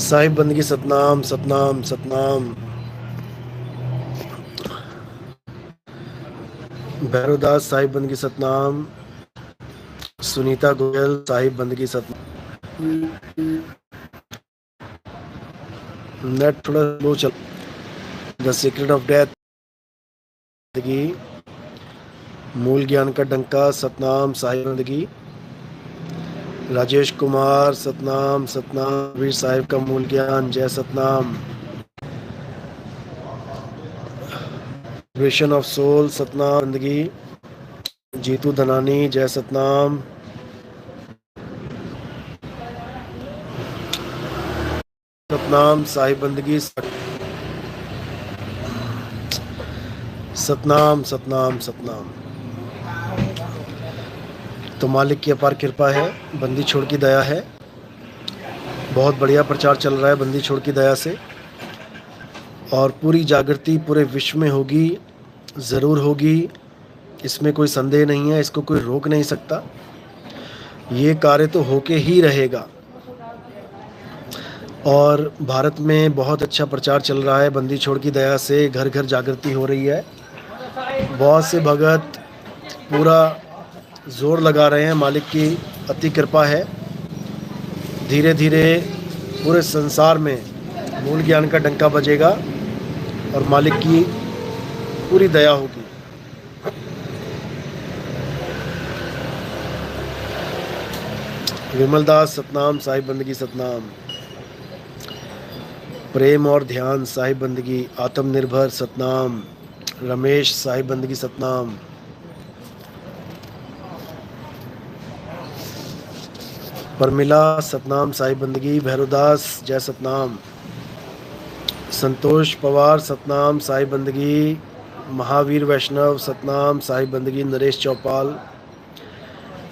साहिब बंदगी सतनाम सतनाम सतनाम। भैरवदास साहिब बंदगी सतनाम। सुनीता गोयल साहिब बंदगी सतनाम। नेट थोड़ा स्लो चल। द सीक्रेट ऑफ डेथ की मूल ज्ञान का डंका सतनाम साहिब बंदगी। राजेश कुमार सतनाम सतनाम। वीर साहिब का मूल ज्ञान जय Satnam. Vision of soul Satnam बंदगी। जीतू धनानी जय सतनाम। सतनाम साहिब बंदगी सतनाम सतनाम सतनाम। तो मालिक की अपार कृपा है, बंदी छोड़ की दया है। बहुत बढ़िया प्रचार चल रहा है बंदी छोड़ की दया से, और पूरी जागृति पूरे विश्व में होगी, ज़रूर होगी। इसमें कोई संदेह नहीं है, इसको कोई रोक नहीं सकता। ये कार्य तो होके ही रहेगा। और भारत में बहुत अच्छा प्रचार चल रहा है बंदी छोड़ की दया से। घर घर जागृति हो रही है। बहुत से भगत पूरा जोर लगा रहे हैं। मालिक की अति कृपा है। धीरे धीरे पूरे संसार में मूल ज्ञान का डंका बजेगा और मालिक की पूरी दया होगी। विमलदास सतनाम साहिब बंदगी सतनाम। प्रेम और ध्यान साहिब बंदगी। आत्मनिर्भर सतनाम। रमेश साहिब बंदगी सतनाम। परमिला सतनाम साहिब बंदगी। भैरवदास जय सतनाम। संतोष पवार सतनाम साहिब बंदगी। महावीर वैष्णव सतनाम साहिब बंदगी। नरेश चौपाल।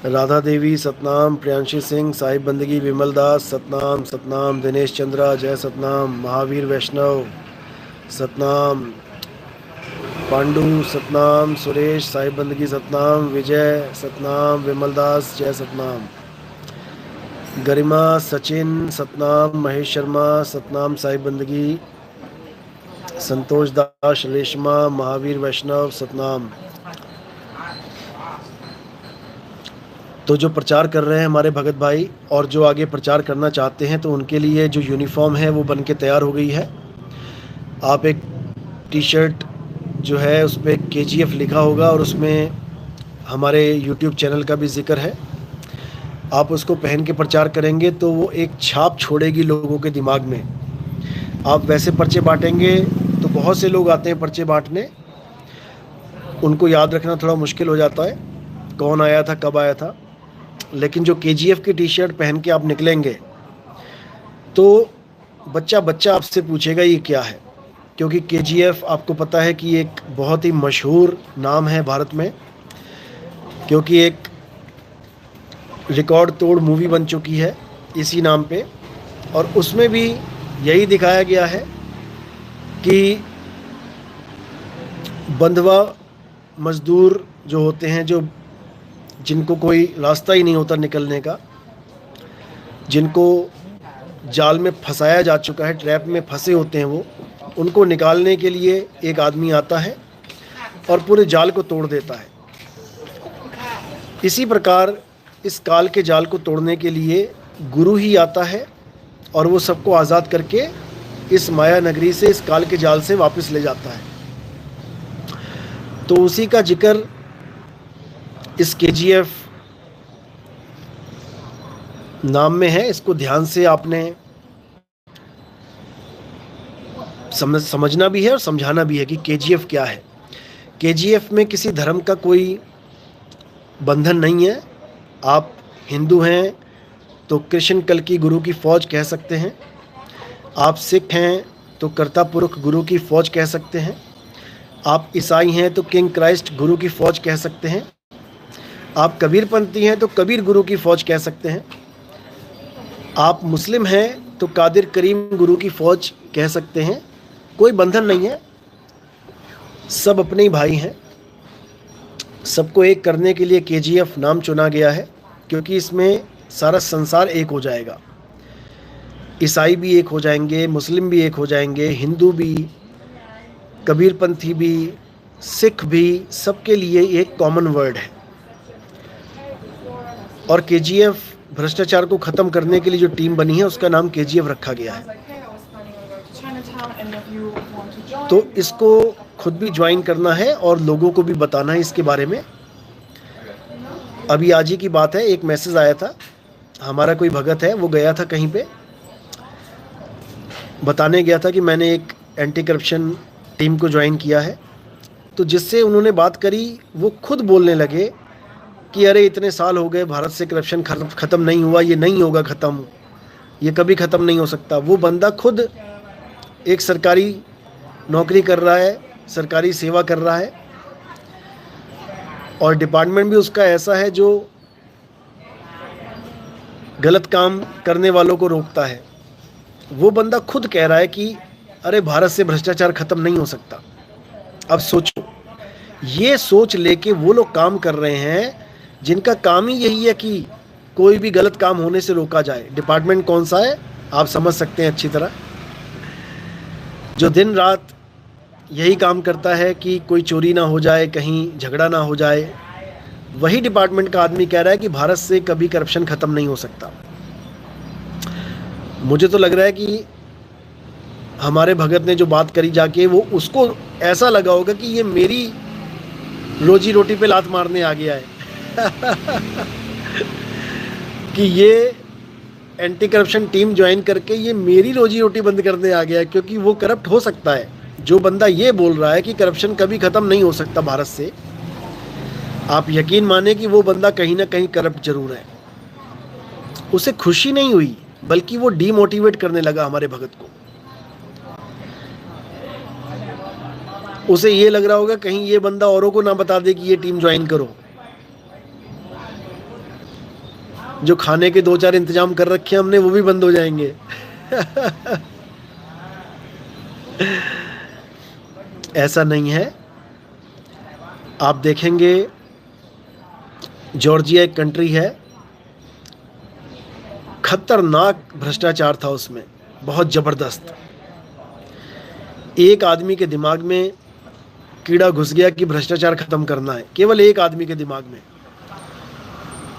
राधा देवी सतनाम। प्रियांशी सिंह साहिब बंदगी। विमल दास सतनाम सतनाम। दिनेश चंद्रा जय सतनाम। महावीर वैष्णव सतनाम। पांडु सतनाम। सुरेश साहिब बंदगी सतनाम। विजय सतनाम। विमल दास जय सतनाम। गरिमा सचिन सतनाम। महेश शर्मा सतनाम साहिब बंदगी। संतोष दास रेशमा। महावीर वैष्णव सतनाम। तो जो प्रचार कर रहे हैं हमारे भगत भाई, और जो आगे प्रचार करना चाहते हैं, तो उनके लिए जो यूनिफॉर्म है वो बन के तैयार हो गई है। आप एक टी शर्ट जो है उस पर KGF लिखा होगा और उसमें हमारे YouTube चैनल का भी जिक्र है। आप उसको पहन के प्रचार करेंगे तो वो एक छाप छोड़ेगी लोगों के दिमाग में। आप वैसे पर्चे बांटेंगे तो बहुत से लोग आते हैं पर्चे बांटने, उनको याद रखना थोड़ा मुश्किल हो जाता है कौन आया था कब आया था। लेकिन जो KGF की टी शर्ट पहन के आप निकलेंगे तो बच्चा बच्चा आपसे पूछेगा ये क्या है, क्योंकि KGF आपको पता है कि एक बहुत ही मशहूर नाम है भारत में, क्योंकि एक रिकॉर्ड तोड़ मूवी बन चुकी है इसी नाम पे। और उसमें भी यही दिखाया गया है कि बंधवा मजदूर जो होते हैं, जो जिनको कोई रास्ता ही नहीं होता निकलने का, जिनको जाल में फंसाया जा चुका है, ट्रैप में फंसे होते हैं, वो उनको निकालने के लिए एक आदमी आता है और पूरे जाल को तोड़ देता है। इसी प्रकार इस काल के जाल को तोड़ने के लिए गुरु ही आता है और वो सबको आज़ाद करके इस माया नगरी से, इस काल के जाल से वापस ले जाता है। तो उसी का जिक्र इस KGF नाम में है। इसको ध्यान से आपने समझना भी है और समझाना भी है कि KGF क्या है। KGF में किसी धर्म का कोई बंधन नहीं है। आप हिंदू हैं तो कृष्ण कल की गुरु की फ़ौज कह सकते हैं। आप सिख हैं तो कर्ता पुरुष गुरु की फ़ौज कह सकते हैं। आप ईसाई हैं तो किंग क्राइस्ट गुरु की फ़ौज कह सकते हैं। आप कबीरपंथी हैं तो कबीर गुरु की फ़ौज कह सकते हैं। आप मुस्लिम हैं तो कादिर करीम गुरु की फ़ौज कह सकते हैं। कोई बंधन नहीं है, सब अपने ही भाई हैं। सबको एक करने के लिए KGF नाम चुना गया है, क्योंकि इसमें सारा संसार एक हो जाएगा। ईसाई भी एक हो जाएंगे, मुस्लिम भी एक हो जाएंगे, हिंदू भी, कबीरपंथी भी, सिख भी, सबके लिए एक कॉमन वर्ड है। और केजीएफ भ्रष्टाचार को ख़त्म करने के लिए जो टीम बनी है उसका नाम केजीएफ रखा गया है। तो इसको खुद भी ज्वाइन करना है और लोगों को भी बताना है इसके बारे में। अभी आज ही की बात है, एक मैसेज आया था, हमारा कोई भगत है वो गया था कहीं पे, बताने गया था कि मैंने एक एंटी करप्शन टीम को ज्वाइन किया है। तो जिससे उन्होंने बात करी वो खुद बोलने लगे कि अरे इतने साल हो गए, भारत से करप्शन ख़त्म नहीं हुआ, ये नहीं होगा ख़त्म, ये कभी ख़त्म नहीं हो सकता। वो बंदा खुद एक सरकारी नौकरी कर रहा है, सरकारी सेवा कर रहा है, और डिपार्टमेंट भी उसका ऐसा है जो गलत काम करने वालों को रोकता है। वो बंदा खुद कह रहा है कि अरे भारत से भ्रष्टाचार ख़त्म नहीं हो सकता। अब सोचो, ये सोच लेके वो लोग काम कर रहे हैं जिनका काम ही यही है कि कोई भी गलत काम होने से रोका जाए। डिपार्टमेंट कौन सा है आप समझ सकते हैं अच्छी तरह, जो दिन रात यही काम करता है कि कोई चोरी ना हो जाए, कहीं झगड़ा ना हो जाए। वही डिपार्टमेंट का आदमी कह रहा है कि भारत से कभी करप्शन ख़त्म नहीं हो सकता। मुझे तो लग रहा है कि हमारे भगत ने जो बात करी जाके, वो उसको ऐसा लगा होगा कि ये मेरी रोजी रोटी पे लात मारने आ गया है कि ये एंटी करप्शन टीम ज्वाइन करके ये मेरी रोजी रोटी बंद करने आ गया है, क्योंकि वो करप्ट हो सकता है। जो बंदा ये बोल रहा है कि करप्शन कभी ख़त्म नहीं हो सकता भारत से, आप यकीन माने कि वो बंदा कहीं ना कहीं करप्ट जरूर है। उसे खुशी नहीं हुई, बल्कि वो डीमोटिवेट करने लगा हमारे भगत को। उसे ये लग रहा होगा कहीं ये बंदा औरों को ना बता दे कि ये टीम ज्वाइन करो। जो खाने के 2-4 इंतजाम कर रखे हैं हमने, वो भी बंद हो जाएंगे ऐसा नहीं है। आप देखेंगे, जॉर्जिया एक कंट्री है, खतरनाक भ्रष्टाचार था उसमें, बहुत ज़बरदस्त। एक आदमी के दिमाग में कीड़ा घुस गया कि भ्रष्टाचार ख़त्म करना है, केवल एक आदमी के दिमाग में।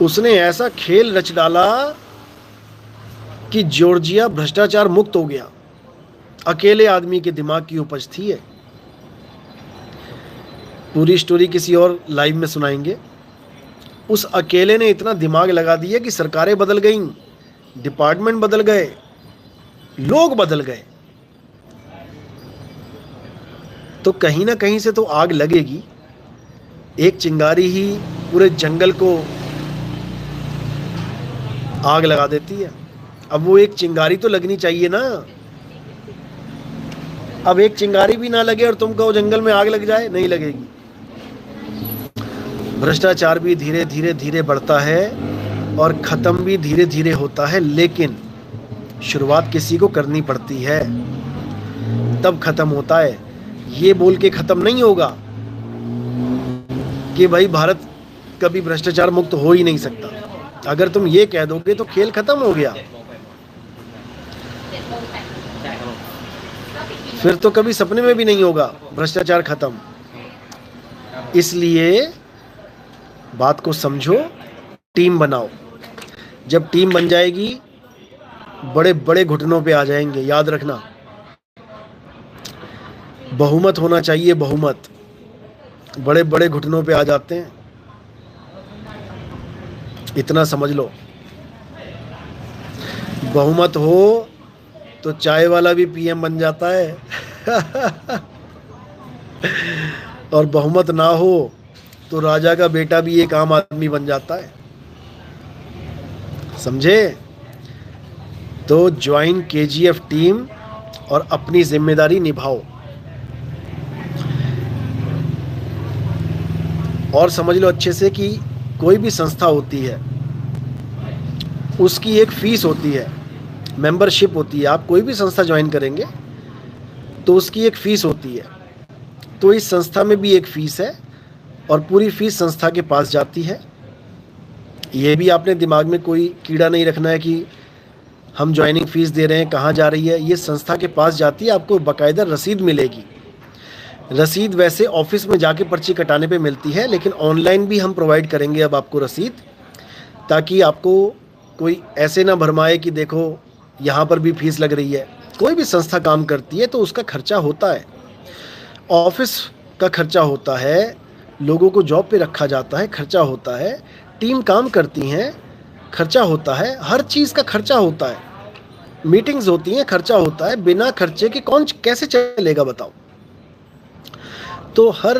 उसने ऐसा खेल रच डाला कि जॉर्जिया भ्रष्टाचार मुक्त हो गया। अकेले आदमी के दिमाग की उपज थी ये। पूरी स्टोरी किसी और लाइव में सुनाएंगे। उस अकेले ने इतना दिमाग लगा दिया कि सरकारें बदल गईं, डिपार्टमेंट बदल गए, लोग बदल गए। तो कहीं ना कहीं से तो आग लगेगी। एक चिंगारी ही पूरे जंगल को आग लगा देती है। अब वो एक चिंगारी तो लगनी चाहिए ना। अब एक चिंगारी भी ना लगे और तुम कहो जंगल में आग लग जाए, नहीं लगेगी। भ्रष्टाचार भी धीरे धीरे धीरे बढ़ता है और ख़त्म भी धीरे धीरे होता है, लेकिन शुरुआत किसी को करनी पड़ती है, तब ख़त्म होता है। ये बोल के ख़त्म नहीं होगा कि भाई भारत कभी भ्रष्टाचार मुक्त हो ही नहीं सकता। अगर तुम ये कह दोगे तो खेल ख़त्म हो गया, फिर तो कभी सपने में भी नहीं होगा भ्रष्टाचार ख़त्म। इसलिए बात को समझो, टीम बनाओ। जब टीम बन जाएगी, बड़े बड़े घुटनों पे आ जाएंगे। याद रखना, बहुमत होना चाहिए, बहुमत। बड़े बड़े घुटनों पे आ जाते हैं, इतना समझ लो। बहुमत हो तो चाय वाला भी पीएम बन जाता है और बहुमत ना हो तो राजा का बेटा भी एक आम आदमी बन जाता है। समझे? तो ज्वाइन केजीएफ टीम और अपनी जिम्मेदारी निभाओ। और समझ लो अच्छे से कि कोई भी संस्था होती है, उसकी एक फीस होती है, मेंबरशिप होती है। आप कोई भी संस्था ज्वाइन करेंगे तो उसकी एक फ़ीस होती है। तो इस संस्था में भी एक फ़ीस है और पूरी फ़ीस संस्था के पास जाती है। ये भी आपने दिमाग में कोई कीड़ा नहीं रखना है कि हम ज्वाइनिंग फ़ीस दे रहे हैं, कहाँ जा रही है, ये संस्था के पास जाती है, आपको बाकायदा रसीद मिलेगी। रसीद वैसे ऑफिस में जाके पर्ची कटाने पे मिलती है, लेकिन ऑनलाइन भी हम प्रोवाइड करेंगे अब आपको रसीद, ताकि आपको कोई ऐसे ना भरमाए कि देखो यहाँ पर भी फीस लग रही है। कोई भी संस्था काम करती है तो उसका खर्चा होता है, ऑफिस का खर्चा होता है, लोगों को जॉब पे रखा जाता है, खर्चा होता है, टीम काम करती हैं, खर्चा होता है, हर चीज़ का खर्चा होता है, मीटिंग्स होती हैं, खर्चा होता है। बिना खर्चे के कौन कैसे चलेगा बताओ। तो हर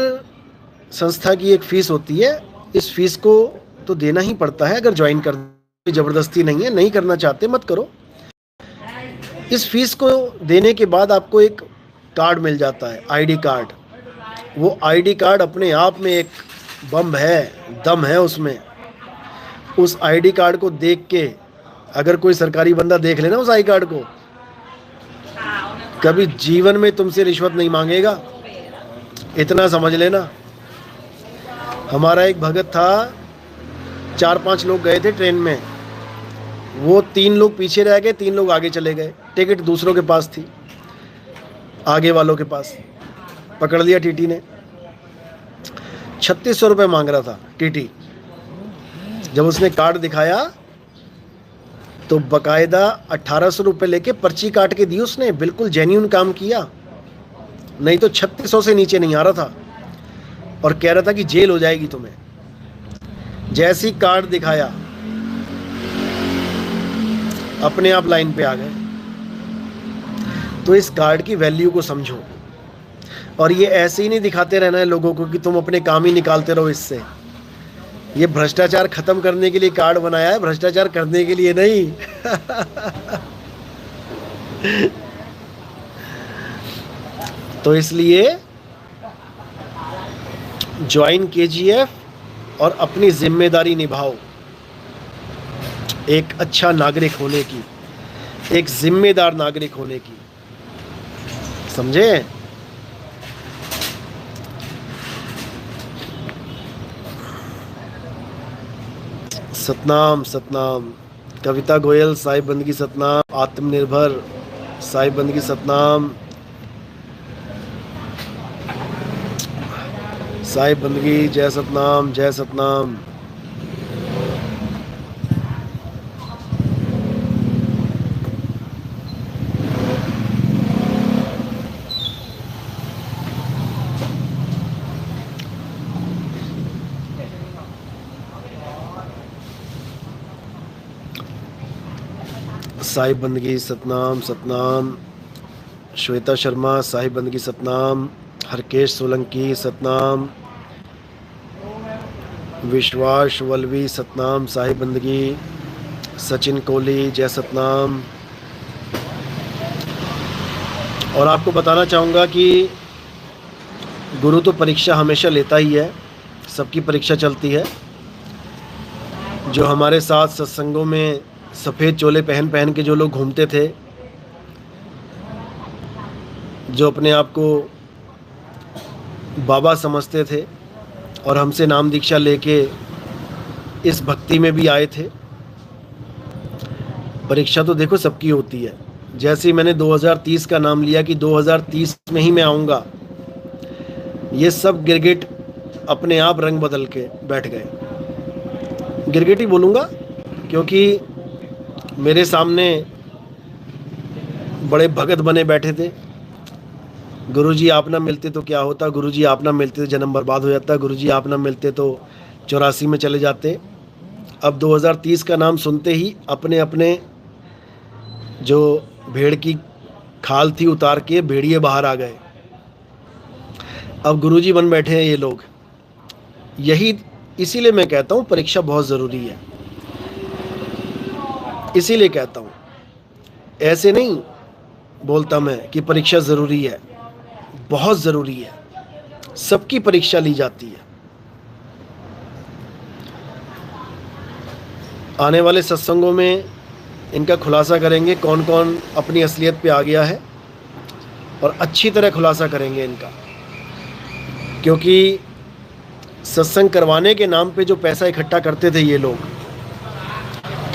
संस्था की एक फ़ीस होती है, इस फीस को तो देना ही पड़ता है। अगर ज्वाइन कर, ज़बरदस्ती नहीं है, नहीं करना चाहते मत करो। इस फीस को देने के बाद आपको एक कार्ड मिल जाता है, आईडी कार्ड। वो आईडी कार्ड अपने आप में एक बम है, दम है उसमें। उस आईडी कार्ड को देख के अगर कोई सरकारी बंदा देख लेना उस आई कार्ड को, कभी जीवन में तुमसे रिश्वत नहीं मांगेगा, इतना समझ लेना। हमारा एक भगत था, 4-5 लोग गए थे ट्रेन में, वो 3 लोग पीछे रह गए, 3 लोग आगे चले गए। टिकट दूसरों के पास थी, आगे वालों के पास। पकड़ लिया टीटी ने, 3600 रुपये मांग रहा था टीटी। जब उसने कार्ड दिखाया तो बकायदा 1800 रुपये लेके पर्ची काट के दी उसने। बिल्कुल जेन्यून काम किया, नहीं तो 3600 से नीचे नहीं आ रहा था, और कह रहा था कि जेल हो जाएगी तुम्हें। जैसी कार्ड दिखाया अपने आप लाइन पे आ गए। तो इस कार्ड की वैल्यू को समझो, और ये ऐसे ही नहीं दिखाते रहना है लोगों को कि तुम अपने काम ही निकालते रहो इससे। ये भ्रष्टाचार खत्म करने के लिए कार्ड बनाया है, भ्रष्टाचार करने के लिए नहीं। तो इसलिए ज्वाइन केजीएफ और अपनी जिम्मेदारी निभाओ, एक अच्छा नागरिक होने की, एक जिम्मेदार नागरिक होने की, समझे। सतनाम सतनाम। कविता गोयल, साहिब बंदगी सतनाम। आत्मनिर्भर, साहिब बंदगी सतनाम। साहिब बंदगी, जय सतनाम, जय सतनाम। साहिब बंदगी सतनाम सतनाम। श्वेता शर्मा, साहिब बंदगी सतनाम। हरकेश सोलंकी सतनाम। विश्वास वल्वी सतनाम, साहिब बंदगी। सचिन कोहली, जय सतनाम। और आपको बताना चाहूँगा कि गुरु तो परीक्षा हमेशा लेता ही है, सबकी परीक्षा चलती है। जो हमारे साथ सत्संगों में सफ़ेद चोले पहन पहन के जो लोग घूमते थे, जो अपने आप को बाबा समझते थे और हमसे नाम दीक्षा लेके इस भक्ति में भी आए थे, परीक्षा तो देखो सबकी होती है। जैसे ही मैंने 2030 का नाम लिया कि 2030 में ही मैं आऊँगा, ये सब गिरगिट अपने आप रंग बदल के बैठ गए। गिरगिट ही बोलूँगा, क्योंकि मेरे सामने बड़े भगत बने बैठे थे। गुरुजी आप ना मिलते तो क्या होता, गुरुजी आप ना मिलते तो जन्म बर्बाद हो जाता, गुरुजी आप ना मिलते तो 84 में चले जाते। अब 2030 का नाम सुनते ही अपने अपने जो भेड़ की खाल थी उतार के भेड़िए बाहर आ गए। अब गुरुजी बन बैठे हैं ये लोग। यही इसीलिए मैं कहता हूँ परीक्षा बहुत ज़रूरी है। इसीलिए कहता हूँ, ऐसे नहीं बोलता मैं कि परीक्षा ज़रूरी है, बहुत ज़रूरी है। सबकी परीक्षा ली जाती है। आने वाले सत्संगों में इनका खुलासा करेंगे, कौन कौन अपनी असलियत पे आ गया है, और अच्छी तरह खुलासा करेंगे इनका। क्योंकि सत्संग करवाने के नाम पे जो पैसा इकट्ठा करते थे ये लोग,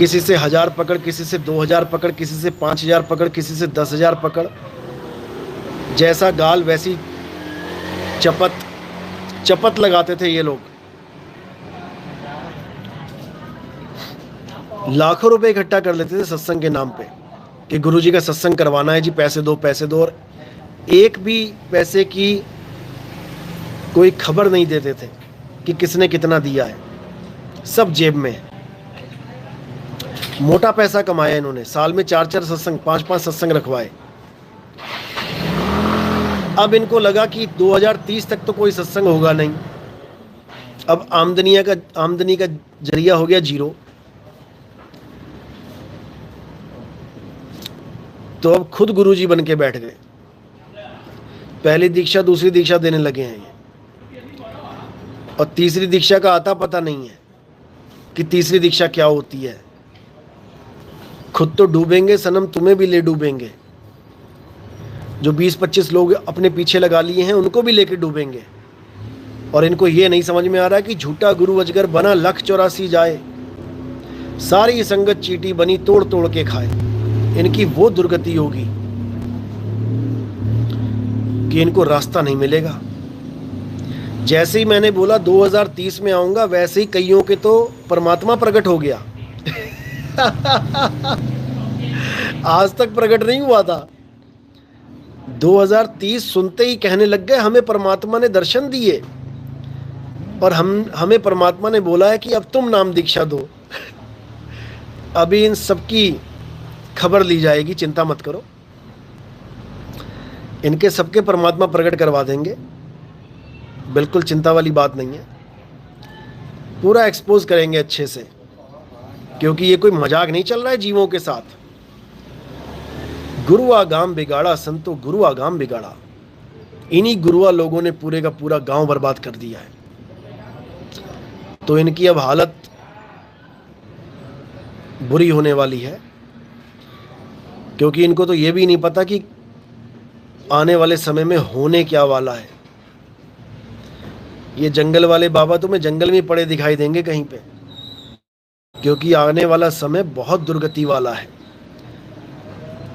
किसी से 1000 पकड़, किसी से 2000 पकड़, किसी से 5000 पकड़, किसी से 10,000 पकड़। जैसा गाल वैसी चपत लगाते थे ये लोग। लाखों रुपए इकट्ठा कर लेते थे सत्संग के नाम पे कि गुरुजी का सत्संग करवाना है जी, पैसे दो पैसे दो, और एक भी पैसे की कोई खबर नहीं देते थे कि किसने कितना दिया है, सब जेब में है। मोटा पैसा कमाया इन्होंने, साल में 4-4 सत्संग, 5-5 सत्संग रखवाए। अब इनको लगा कि 2030 तक तो कोई सत्संग होगा नहीं, अब आमदनी का जरिया हो गया जीरो। तो अब खुद गुरुजी बन के बैठ गए, पहली दीक्षा दूसरी दीक्षा देने लगे हैं ये, और तीसरी दीक्षा का आता पता नहीं है कि तीसरी दीक्षा क्या होती है। खुद तो डूबेंगे सनम, तुम्हें भी ले डूबेंगे। जो 20-25 लोग अपने पीछे लगा लिए हैं उनको भी लेके डूबेंगे। और इनको ये नहीं समझ में आ रहा है कि झूठा गुरु अजगर बना 1,84 जाए, सारी संगत चीटी बनी तोड़ तोड़ के खाए। इनकी वो दुर्गति होगी कि इनको रास्ता नहीं मिलेगा। जैसे ही मैंने बोला 2030 में आऊंगा, वैसे ही कईयों के तो परमात्मा प्रकट हो गया। आज तक प्रकट नहीं हुआ था, 2030 सुनते ही कहने लग गए हमें परमात्मा ने दर्शन दिए, और हमें परमात्मा ने बोला है कि अब तुम नाम दीक्षा दो। अभी इन सबकी खबर ली जाएगी, चिंता मत करो। इनके सबके परमात्मा प्रकट करवा देंगे, बिल्कुल चिंता वाली बात नहीं है। पूरा एक्सपोज करेंगे अच्छे से, क्योंकि ये कोई मजाक नहीं चल रहा है जीवों के साथ। गुरुआ गांव बिगाड़ा संतो, गुरुआ गांव बिगाड़ा। इन्हीं गुरुआ लोगों ने पूरे का पूरा गांव बर्बाद कर दिया है। तो इनकी अब हालत बुरी होने वाली है, क्योंकि इनको तो ये भी नहीं पता कि आने वाले समय में होने क्या वाला है। ये जंगल वाले बाबा तुम्हें जंगल में पड़े दिखाई देंगे कहीं पे, क्योंकि आने वाला समय बहुत दुर्गति वाला है।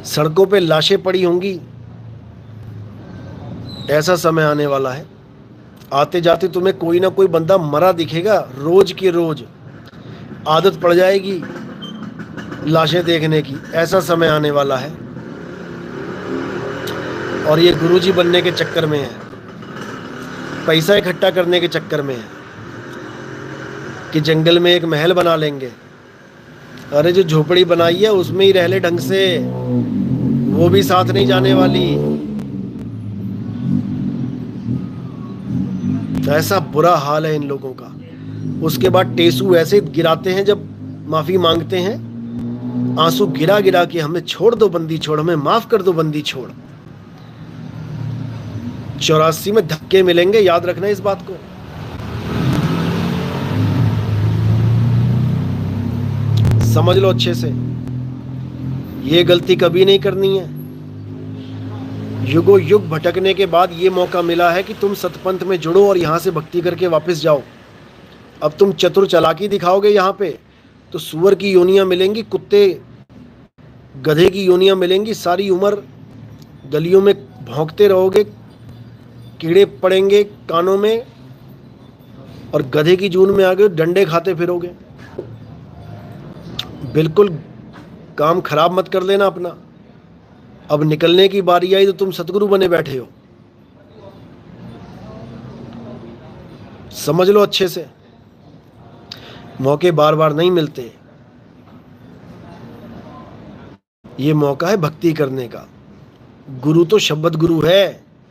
सड़कों पे लाशें पड़ी होंगी, ऐसा समय आने वाला है। आते जाते तुम्हें कोई ना कोई बंदा मरा दिखेगा, रोज की रोज आदत पड़ जाएगी लाशें देखने की। ऐसा समय आने वाला है, और ये गुरुजी बनने के चक्कर में है, पैसा इकट्ठा करने के चक्कर में है कि जंगल में एक महल बना लेंगे। अरे जो झोपड़ी बनाई है उसमें ही रह ले ढंग से, वो भी साथ नहीं जाने वाली। ऐसा बुरा हाल है इन लोगों का। उसके बाद टेसू ऐसे गिराते हैं, जब माफी मांगते हैं आंसू गिरा गिरा के, हमें छोड़ दो बंदी छोड़, हमें माफ कर दो बंदी छोड़। 84 में धक्के मिलेंगे, याद रखना इस बात को। समझ लो अच्छे से, ये गलती कभी नहीं करनी है। युगों युग भटकने के बाद ये मौका मिला है कि तुम सतपंथ में जुड़ो और यहां से भक्ति करके वापस जाओ। अब तुम चतुर चालाकी दिखाओगे यहां पे तो सूअर की योनियां मिलेंगी, कुत्ते गधे की योनियां मिलेंगी। सारी उम्र गलियों में भौंकते रहोगे, कीड़े पड़ेंगे कानों में, और गधे की जून में आ गए डंडे खाते फिरोगे। बिल्कुल काम खराब मत कर लेना अपना। अब निकलने की बारी आई तो तुम सतगुरु बने बैठे हो, समझ लो अच्छे से। मौके बार बार नहीं मिलते, ये मौका है भक्ति करने का। गुरु तो शब्द गुरु है,